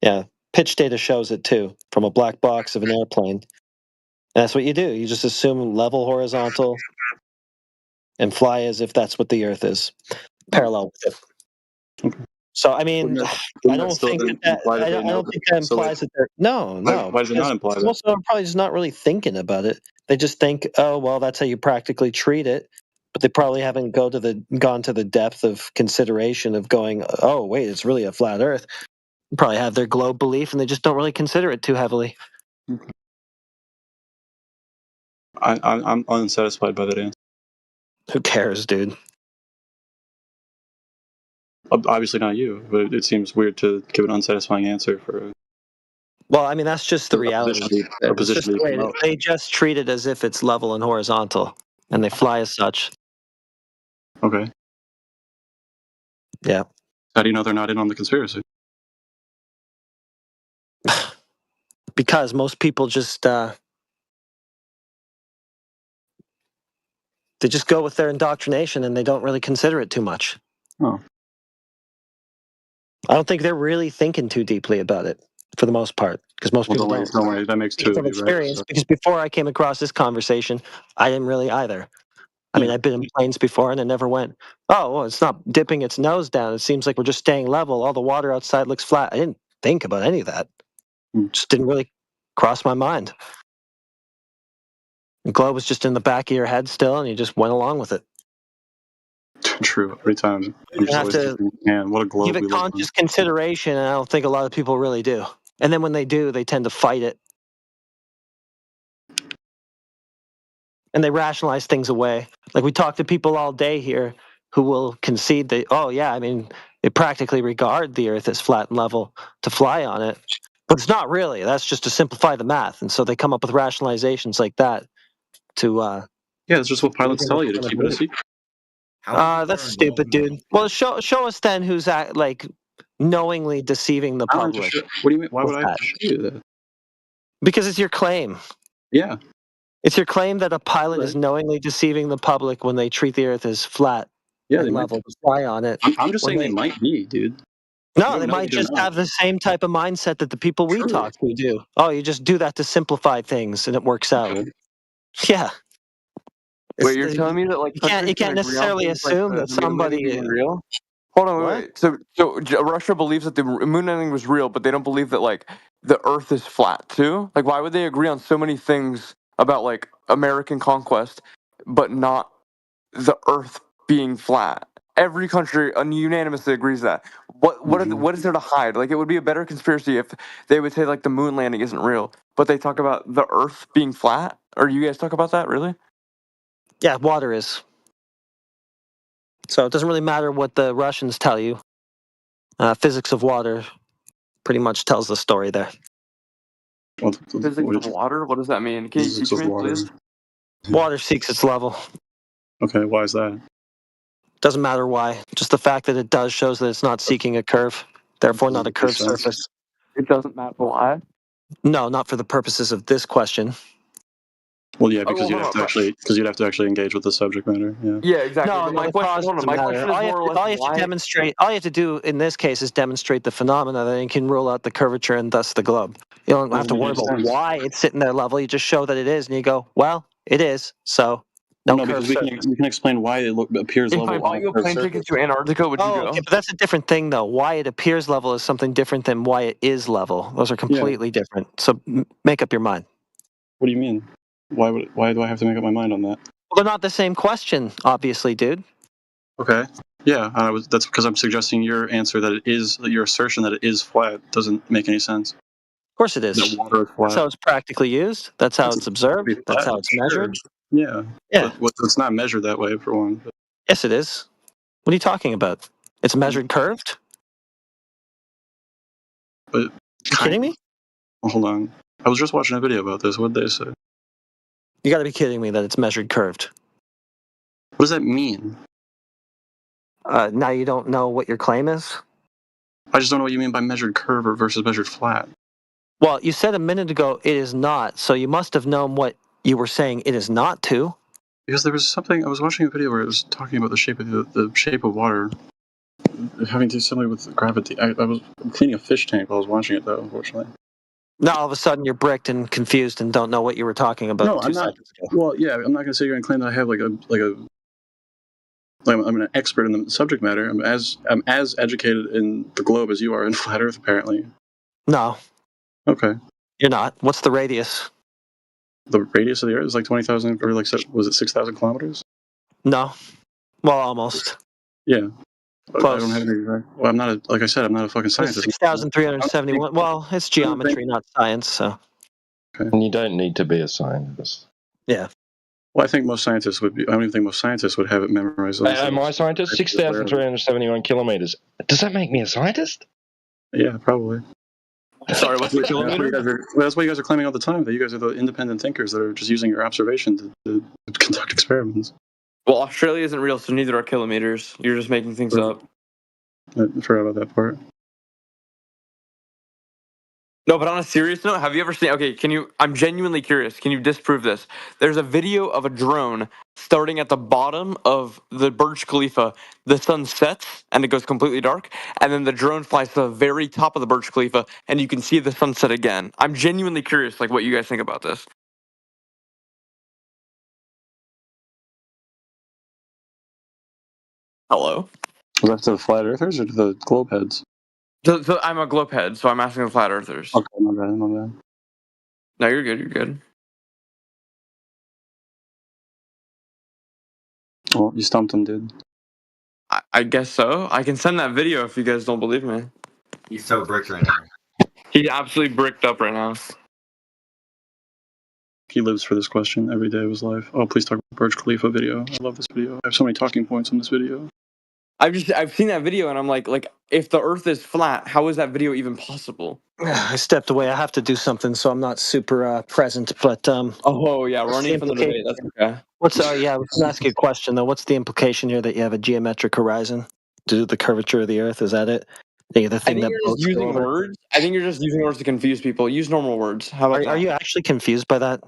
Yeah, pitch data shows it too from a black box of an airplane. And that's what you do. You just assume level horizontal and fly as if that's what the Earth is, parallel with it. Okay. So I mean, I don't think that implies that they're no. Why does it not imply that? Most of them are probably just not really thinking about it. They just think, oh well, that's how you practically treat it. but they probably haven't gone to the depth of consideration of going, oh wait, it's really a flat Earth. They probably have their globe belief, and they just don't really consider it too heavily. I'm unsatisfied by that answer. Who cares, dude? Obviously not you, but it seems weird to give an unsatisfying answer for. Well, I mean, that's just the reality. It's just the way promote. they just treat it as if it's level and horizontal, and they fly as such. Okay. Yeah. How do you know they're not in on the conspiracy? Because most people just they just go with their indoctrination and they don't really consider it too much. Oh. I don't think they're really thinking too deeply about it for the most part, because most people don't. Don't worry, that makes two From of you, right? experience, So. because before I came across this conversation, I didn't really either. I mean, I've been in planes before, and it never went, oh, well, it's not dipping its nose down. It seems like we're just staying level. All the water outside looks flat. I didn't think about any of that. Just didn't really cross my mind. The globe was just in the back of your head still, and you just went along with it. True. Every time. You have to man, what a globe give it we live on. conscious consideration, and I don't think a lot of people really do. And then when they do, they tend to fight it. And they rationalize things away. Like we talk to people all day here who will concede that, oh, yeah, I mean, they practically regard the Earth as flat and level to fly on it. But it's not really. That's just to simplify the math. And so they come up with rationalizations like that to... yeah, it's just what pilots tell you, to keep it a secret. That's stupid, dude. Well, show us then who's knowingly deceiving the public. What do you mean? Why would I have to show you that? Because it's your claim. Yeah. It's your claim that a pilot is knowingly deceiving the public when they treat the Earth as flat and level to fly on it. I'm just saying they might be, dude. No, they might just have the same type of mindset that the people we talk to do. Oh, you just do that to simplify things, and it works out. Yeah. Wait, you're telling me that like you can't necessarily assume that somebody is real? Hold on, wait. So Russia believes that the moon landing was real, but they don't believe that like the Earth is flat too. Like, why would they agree on so many things about like American conquest, but not the Earth being flat? Every country unanimously agrees that. What is there to hide? Like, it would be a better conspiracy if they would say like the moon landing isn't real, but they talk about the Earth being flat. Or you guys talk about that, really? Yeah, water is. So it doesn't really matter what the Russians tell you. Physics of water pretty much tells the story there. Physics of water? What does that mean? Can you teach me, please? Water seeks its level. Okay, why is that? Doesn't matter why. Just the fact that it does shows that it's not seeking a curve, therefore not a curved surface. It doesn't matter why? No, not for the purposes of this question. Well, yeah, because you'd have to actually engage with the subject matter. Yeah. Yeah, exactly. No, my question is more or less all you have to demonstrate. All you have to do in this case is demonstrate the phenomena, then you can rule out the curvature and thus the globe. You don't have to worry about why it's sitting there level. You just show that it is, and you go, well, it is. So no because we can explain why it appears level. If I bought you a plane ticket to Antarctica, would you go? Okay, but that's a different thing, though. Why it appears level is something different than why it is level. Those are completely different. So make up your mind. What do you mean? Why do I have to make up my mind on that? Well, they're not the same question, obviously, dude. Okay. Yeah, that's because I'm suggesting your answer your assertion that it is flat doesn't make any sense. Of course it is. The water is flat. That's how it's practically used. That's how it's observed. That's how it's measured. Yeah. Yeah. But it's not measured that way, for one. Yes, it is. What are you talking about? It's measured curved? But you kidding me? Well, hold on. I was just watching a video about this. What did they say? You got to be kidding me that it's measured curved. What does that mean? Now you don't know what your claim is? I just don't know what you mean by measured curve versus measured flat. Well, you said a minute ago it is not, so you must have known what you were saying it is not to. Because there was something, I was watching a video where it was talking about the shape of water having to do something with gravity. I was cleaning a fish tank while I was watching it, though, unfortunately. Now all of a sudden you're bricked and confused and don't know what you were talking about. No, I'm not. Well, yeah, I'm not going to sit here and claim that I have I'm an expert in the subject matter. I'm as educated in the globe as you are in flat Earth, apparently. No. Okay. You're not. What's the radius? The radius of the Earth is like 20,000, or was it 6,000 kilometers? No. Well, almost. Yeah. Close. I don't have any exact. Well, I'm not like I said, I'm not a fucking scientist. 6,371. Well, it's geometry, not science. So. Okay. And you don't need to be a scientist. Yeah. Well, I think most scientists would be. I don't even think most scientists would have it memorized. Am I a scientist? 6,371 kilometers. Does that make me a scientist? Yeah, probably. Sorry, what's the kilometer? That's what you guys are claiming all the time. That you guys are the independent thinkers that are just using your observation to conduct experiments. Well, Australia isn't real, so neither are kilometers. You're just making things up. I forgot about that part. No, but on a serious note, have you ever seen... Okay, I'm genuinely curious. Can you disprove this? There's a video of a drone starting at the bottom of the Burj Khalifa. The sun sets, and it goes completely dark, and then the drone flies to the very top of the Burj Khalifa, and you can see the sunset again. I'm genuinely curious, what you guys think about this. Hello? Was that to the flat earthers or to the globe heads? So I'm a globe head, so I'm asking the flat earthers. Okay, my bad. No, you're good. You're good. Well, you stumped him, dude. I guess so. I can send that video if you guys don't believe me. He's so bricked right now. He's absolutely bricked up right now. He lives for this question every day of his life. Oh, please talk about Burj Khalifa video. I love this video. I have so many talking points in this video. I've seen that video and I'm like if the Earth is flat, how is that video even possible? I stepped away. I have to do something, so I'm not super present. But oh yeah, running from the debate. That's okay. I was gonna ask you a question though. What's the implication here that you have a geometric horizon due to the curvature of the Earth? Is that it? The thing I think that you're just using words. I think you're just using words to confuse people. Use normal words. How about that? Are you actually confused by that?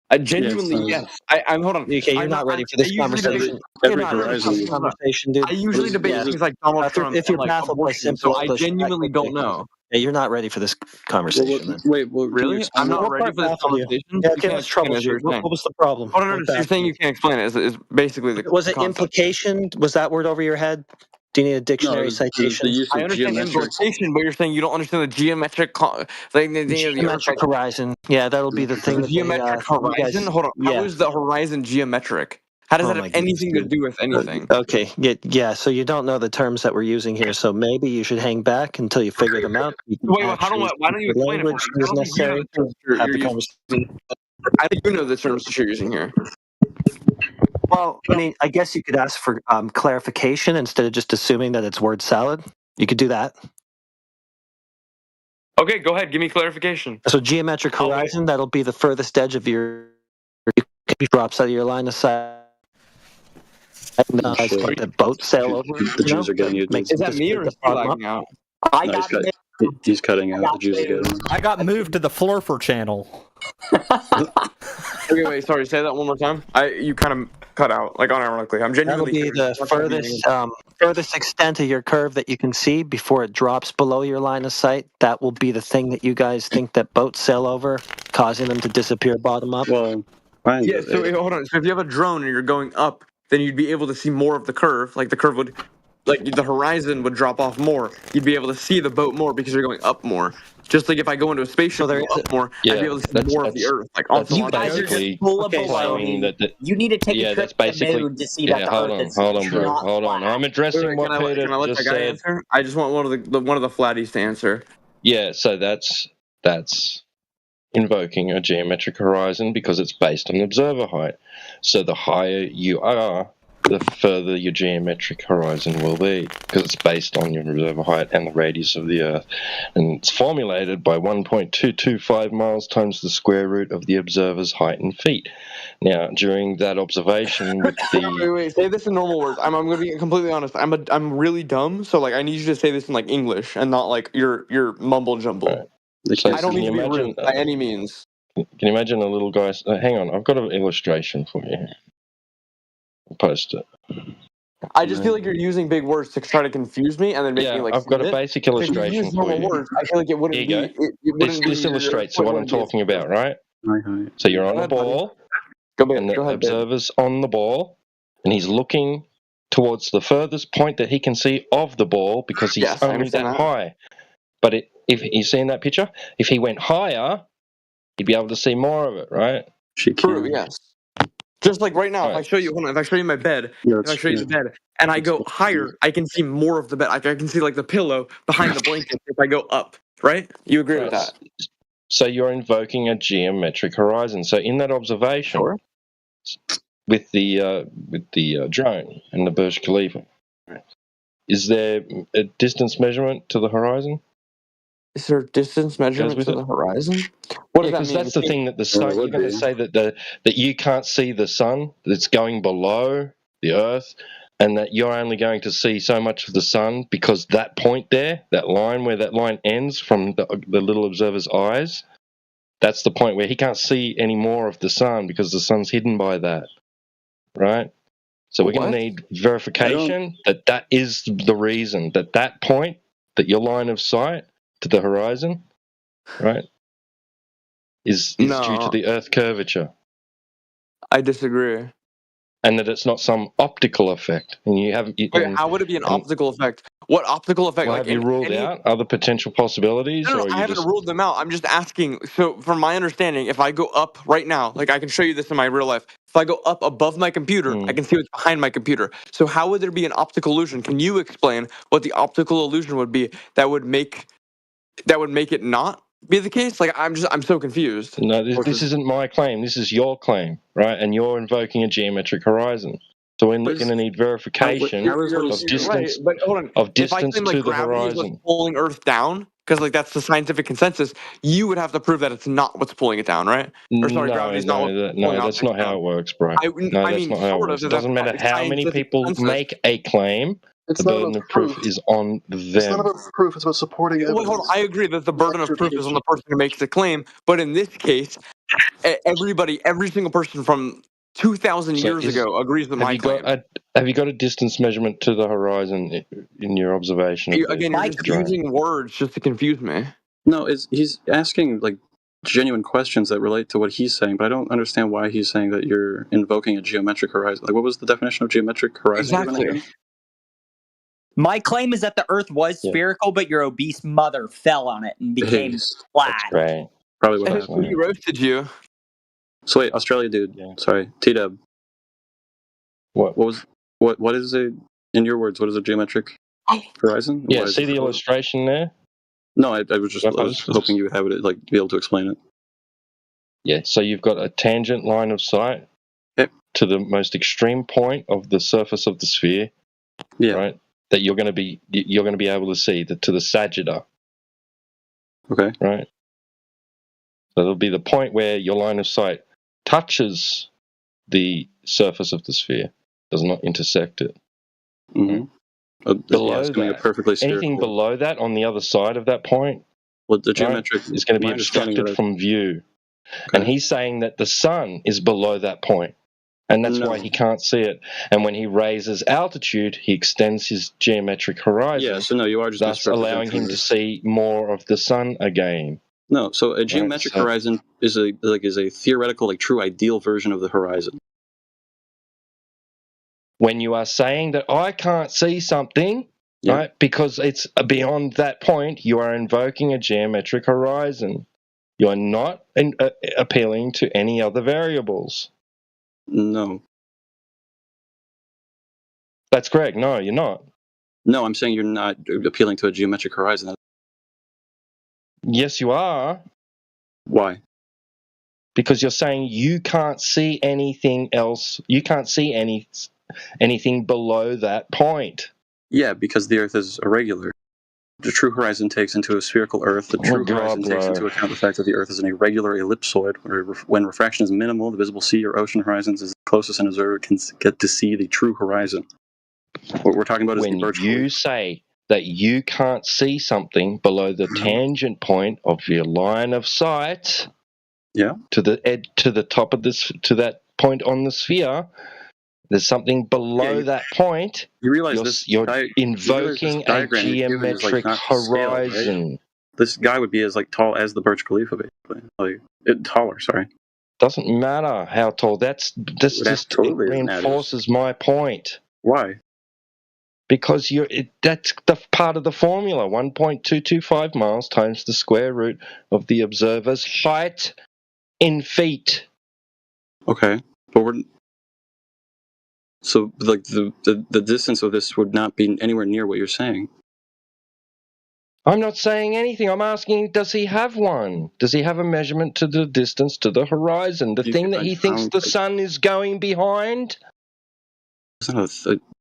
I genuinely, yes. I'm hold on. Okay, you're not ready for this conversation. You're not ready for this conversation, dude. I usually debate things like Donald Trump. If you're and, baffled by abortion, simple so I English, genuinely don't know. Yeah, you're not ready for this conversation. Really? I'm not ready for this conversation. Yeah, okay, let's troubleshoot. What was the problem? Oh, no, so you're saying you can't explain it? Is basically the was it concept. Implication? Was that word over your head? Do you need a dictionary citation? I understand implication, but you're saying you don't understand the geometric, geometric horizon. Yeah, that'll be the thing. The geometric horizon. Hold on. How is the horizon geometric? How does that have anything to do with anything? Okay, yeah. So you don't know the terms that we're using here. So maybe you should hang back until you figure them out. Wait, why don't you explain it for me? Is necessary. Have the conversation. I think you know the terms that you're using here. Well, I mean, I guess you could ask for clarification instead of just assuming that it's word salad. You could do that. Okay, go ahead. Give me clarification. So geometric horizon, that'll be the furthest edge of your drops out of your line of sight. The boat sail over. The Jews are getting you. Is that me or is he lagging out? He's cutting out. The Jews are getting you. I got moved to the Flurfer channel. Okay, wait. Sorry. Say that one more time. You kind of cut out, unironically. I'm genuinely. That'll be the furthest extent of your curve that you can see before it drops below your line of sight. That will be the thing that you guys think that boats sail over, causing them to disappear bottom up. Well, yeah. So hold on. So if you have a drone and you're going up, then you'd be able to see more of the curve. Like the curve would, the horizon would drop off more. You'd be able to see the boat more because you're going up more. Just like if I go into a spaceship and go up more, I'd be able to see more of the Earth. You guys are just full of baloney. You need to take a trip to the moon to see that the Earth is hold on, bro. not Hold on. I'm addressing what Peter can I let just that guy said. answer? I just want one of the flatties to answer. Yeah, so that's invoking a geometric horizon because it's based on observer height. So the higher you are, the further your geometric horizon will be because it's based on your observer height and the radius of the Earth. And it's formulated by 1.225 miles times the square root of the observer's height in feet. Now, during that observation with the... Wait, say this in normal words. I'm going to be completely honest. I'm really dumb, so I need you to say this in English and not your mumble jumble. Right. So I don't mean to be rude by any means. Can you imagine a little guy... hang on, I've got an illustration for you. I'll post it. I just feel like you're using big words to try to confuse me and then make me I've got a basic illustration use for normal you. words, I feel like it wouldn't Here you go. This illustrates what I'm talking about, right? So you're on a ball, and the observer's on the ball, and he's looking towards the furthest point that he can see of the ball because he's only that high. But if you seen that picture, if he went higher, he'd be able to see more of it, right? True, yes. Just like right now, if I show you, hold on, if I show you my bed, if I show you the bed, and I go higher, I can see more of the bed. I can see like the pillow behind the blanket if I go up, right? You agree with that? So you're invoking a geometric horizon. So in that observation, with the drone and the Burj Khalifa, is there a distance measurement to the horizon? Is there distance measurement to the horizon? What does that mean? Because that's the thing that the sun. You're going to say that that you can't see the sun that's going below the Earth, and that you're only going to see so much of the sun because that point there, that line where that line ends from the little observer's eyes, that's the point where he can't see any more of the sun because the sun's hidden by that, right? So we're going to need verification that that is the reason, that that point, that your line of sight to the horizon, right, is due to the Earth curvature. I disagree. And that it's not some optical effect. And you haven't. Wait, how would it be an optical effect? What optical effect? Well, like have you ruled out other potential possibilities? No, I haven't ruled them out. I'm just asking. So, from my understanding, if I go up right now, like I can show you this in my real life. If I go up above my computer, I can see what's behind my computer. So, how would there be an optical illusion? Can you explain what the optical illusion would be that would make it not be the case? Like, I'm so confused. No, this isn't my claim. This is your claim, right? And you're invoking a geometric horizon. So we're going to need verification of distance, but hold on. of If I distance claim like to the gravity is what's horizon. pulling Earth down, because like that's the scientific consensus, you would have to prove that it's not what's pulling it down, right? Or sorry, gravity's not what's pulling that's not how it works, bro. I that's mean, not how it sort works. of. It doesn't matter how many people make a claim. The burden of proof is on them. It's not about proof. It's about supporting evidence. Well, hold on. I agree that the burden of proof is on the person who makes the claim, but in this case, every single person from 2,000 years ago agrees with my claim. Have you got a distance measurement to the horizon in your observation? Again, you're just using words just to confuse me. No, he's asking like genuine questions that relate to what he's saying, but I don't understand why he's saying that you're invoking a geometric horizon. Like, what was the definition of geometric horizon? Exactly. My claim is that the Earth was spherical, but your obese mother fell on it and became flat. That's right. Probably what happened. He roasted you. So wait, Australia dude. Yeah. Sorry, T-Dub. What is a, in your words, what is a geometric horizon? Yeah, see the illustration there? No, I was hoping you would have it, like, be able to explain it. Yeah, so you've got a tangent line of sight to the most extreme point of the surface of the sphere. Yeah. Right? That you're going to be able to see to the sagittar. Okay. Right. So it'll be the point where your line of sight touches the surface of the sphere, does not intersect it. Mm-hmm. Below that, anything below that on the other side of that point, the geometric is going to be obstructed from view. Okay. And he's saying that the sun is below that point. And that's why he can't see it. And when he raises altitude, he extends his geometric horizon. Yeah, so no, you are just thus allowing him to see more of the sun again. No, so a geometric horizon is a theoretical, like, true ideal version of the horizon. When you are saying that I can't see something, right, because it's beyond that point, you are invoking a geometric horizon. You are not appealing to any other variables. No. That's correct. No, you're not. No, I'm saying you're not appealing to a geometric horizon. Yes, you are. Why? Because you're saying you can't see anything else. You can't see anything below that point. Yeah, because the Earth is irregular. The true horizon takes into a spherical Earth. The true horizon takes into account the fact that the Earth is an irregular ellipsoid, where when refraction is minimal, the visible sea or ocean horizons is the closest an observer can get to see the true horizon. What we're talking about is the Birch Khalifa. When you say that you can't see something below the tangent point of your line of sight, to the top of to that point on the sphere, there's something below that point. You realize you're invoking a geometric horizon. Scale, right? This guy would be as tall as the Birch Khalifa, basically. Taller. Sorry. Doesn't matter how tall. That's just totally reinforces my point. Why? Because that's the part of the formula. 1.225 miles times the square root of the observer's height in feet. Okay, but So, like the distance of this would not be anywhere near what you're saying. I'm not saying anything. I'm asking, does he have one? Does he have a measurement to the distance to the horizon? The thing that he thinks the sun is going behind?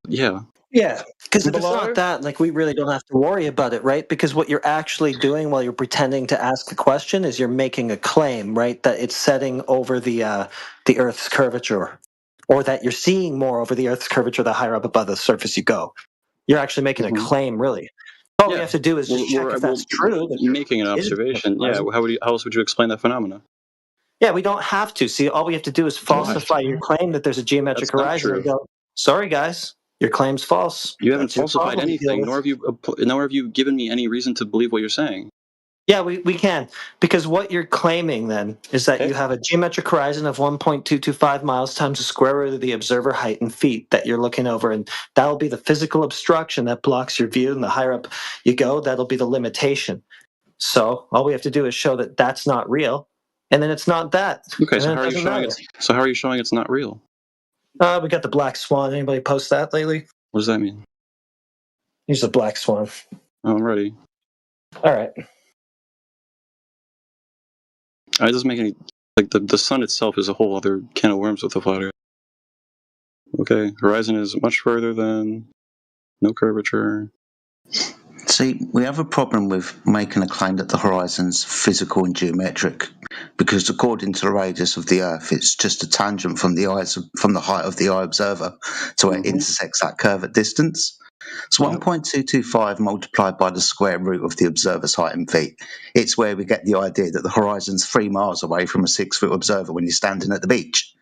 Yeah. Yeah, because if it's Below? not that, like, we really don't have to worry about it, right? Because what you're actually doing while you're pretending to ask a question is you're making a claim, right? That it's setting over the Earth's curvature, or that you're seeing more over the Earth's curvature the higher up above the surface you go. You're actually making a claim, really. All we have to do is just check if that's true. that Making an there is a observation. Yeah. horizon. How else would you explain that phenomena? Yeah, we don't have to. See, all we have to do is falsify your claim that there's a geometric That's not horizon and true. go, sorry, guys, your claim's false. You haven't That's your falsified problem to deal anything, with. nor have you given me any reason to believe what you're saying. Yeah, we can. Because what you're claiming then is that you have a geometric horizon of 1.225 miles times the square root of the observer height in feet that you're looking over. And that'll be the physical obstruction that blocks your view. And the higher up you go, that'll be the limitation. So all we have to do is show that that's not real. And then it's not that. Okay, And so then how it are you doesn't showing matter. So how are you showing it's not real? We got the black swan. Anybody post that lately? What does that mean? Here's the black swan. Oh, I'm ready. All right. It doesn't make any the sun itself is a whole other can of worms with the flat Earth. Okay, horizon is much further than no curvature. See, we have a problem with making a claim that the horizon's physical and geometric, because according to the radius of the Earth, it's just a tangent from the height of the eye observer to where it intersects that curve at distance. So 1.225 multiplied by the square root of the observer's height in feet. It's where we get the idea that the horizon's 3 miles away from a 6-foot observer when you're standing at the beach.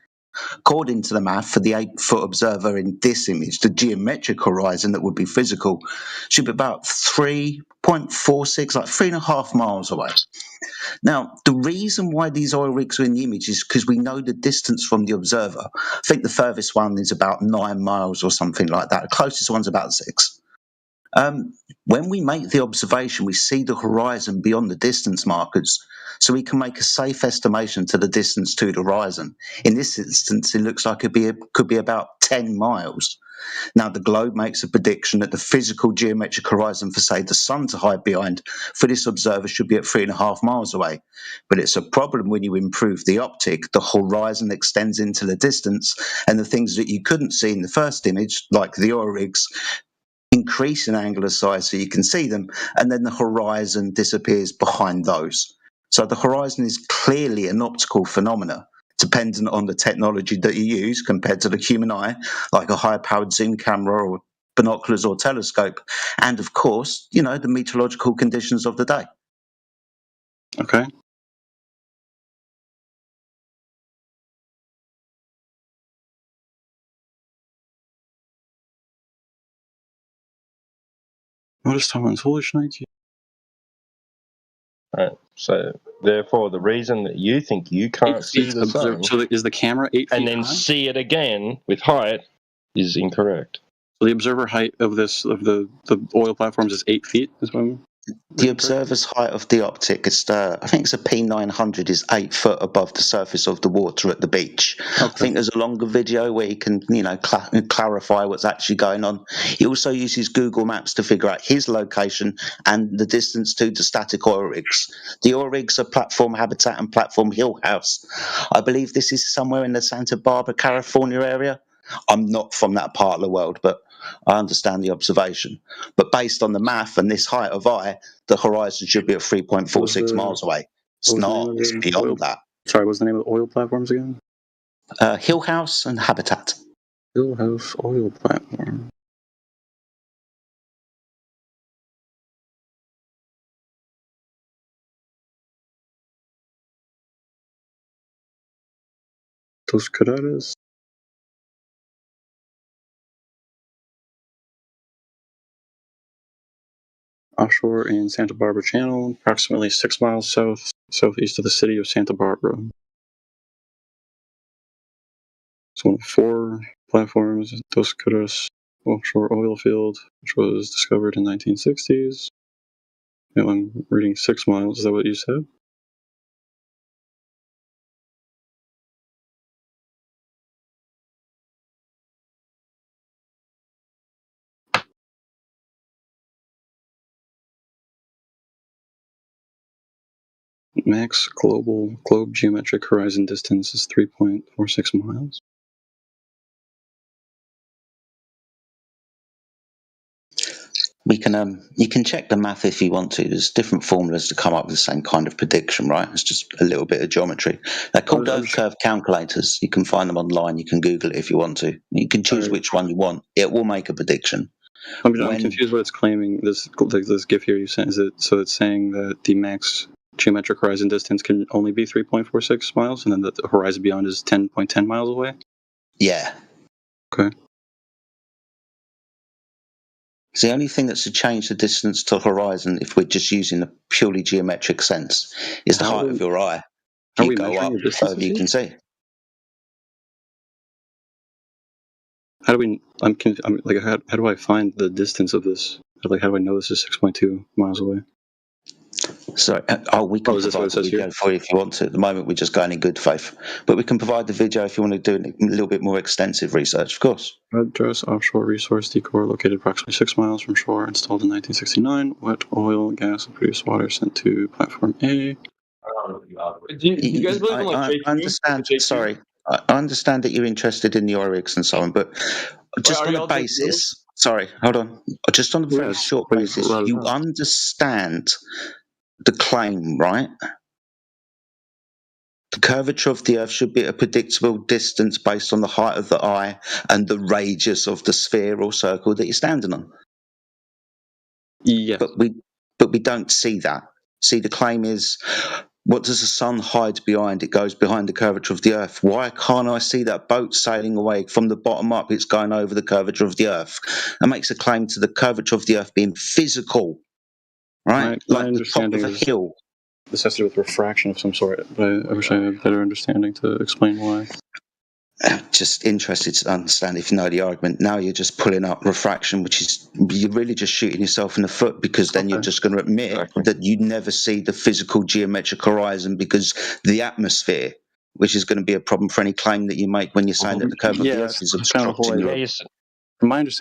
According to the math, for the 8-foot observer in this image, the geometric horizon that would be physical should be about 3.46, like 3.5 miles away. Now, the reason why these oil rigs are in the image is because we know the distance from the observer. I think the furthest one is about 9 miles or something like that. The closest one's about 6. When we make the observation, we see the horizon beyond the distance markers, so we can make a safe estimation to the distance to the horizon. In this instance, it looks like it could be about 10 miles. Now, the globe makes a prediction that the physical geometric horizon for, say, the sun to hide behind for this observer should be at 3.5 miles away. But it's a problem when you improve the optic. The horizon extends into the distance, and the things that you couldn't see in the first image, like the oil rigs, increase in angular size so you can see them, and then the horizon disappears behind those. So the horizon is clearly an optical phenomena, dependent on the technology that you use compared to the human eye, like a high-powered zoom camera or binoculars or telescope, and of course, the meteorological conditions of the day. Okay. What is Tomlin's holy shnikes? Right. So, therefore, the reason that you think you can't see the sun, so is the camera 8 feet and then high? see it again with height, is incorrect. So the observer height of the oil platforms is 8 feet. Is what I'm The observer's height of the optic is, I think it's a P900, is 8 foot above the surface of the water at the beach. Okay. I think there's a longer video where you can, clarify what's actually going on. He also uses Google Maps to figure out his location and the distance to the static oil rigs. The oil rigs are Platform Habitat and Platform Hill House. I believe this is somewhere in the Santa Barbara, California area. I'm not from that part of the world, but I understand the observation. But based on the math and this height of eye, the horizon should be at 3.46 miles away. It's not. It's beyond that. Sorry, what's the name of the oil platforms again? Hill House and Habitat. Hill House oil platform. Dos Cruzadas. Offshore in Santa Barbara Channel, approximately 6 miles southeast of the city of Santa Barbara. It's one of 4 platforms, Dos Cruzadas offshore oil field, which was discovered in 1960s. I'm reading 6 miles. Is that what you said? Max globe geometric horizon distance is 3.46 miles. We can you can check the math if you want to. There's different formulas to come up with the same kind of prediction, right? It's just a little bit of geometry. They're called Earth curve calculators. You can find them online. You can Google it if you want to. You can choose which one you want. It will make a prediction. I'm confused what it's claiming. This GIF here you sent, is it so it's saying that the max geometric horizon distance can only be 3.46 miles, and then the horizon beyond is 10.10 miles away? Yeah. Okay. It's the only thing that's to change the distance to the horizon, if we're just using a purely geometric sense, is the height of your eye. Are You we go measuring up, the the further distances you here? can see. How do we? How do I find the distance of this? Like, how do I know this is 6.2 miles away? So, we can provide the video for you if you want to. At the moment, we're just going in good faith, but we can provide the video if you want to do a little bit more extensive research, of course. Red Dress offshore resource decor located approximately 6 miles from shore, installed in 1969. Wet oil, gas, and produced water sent to platform A. Do you guys believe in like I understand. Sorry, I understand that you're interested in the ORIGs and so on, but just on a basis. Sorry, hold on. Just on a very short basis, you understand the claim, right? The curvature of the Earth should be at a predictable distance based on the height of the eye and the radius of the sphere or circle that you're standing on. Yes. But we don't see that. See, the claim is, what does the sun hide behind? It goes behind the curvature of the Earth. Why can't I see that boat sailing away from the bottom up? It's going over the curvature of the Earth. It makes a claim to the curvature of the Earth being physical, right? My like the top understanding of a is hill. This has to do with refraction of some sort, but I wish I had a better understanding to explain why. Just interested to understand if you know the argument. Now you're just pulling up refraction, which is, you're really just shooting yourself in the foot, because then you're just going to admit that you never see the physical geometric horizon because the atmosphere, which is going to be a problem for any claim that you make when you're saying that the curve of the Earth is obstructing your... From my understanding,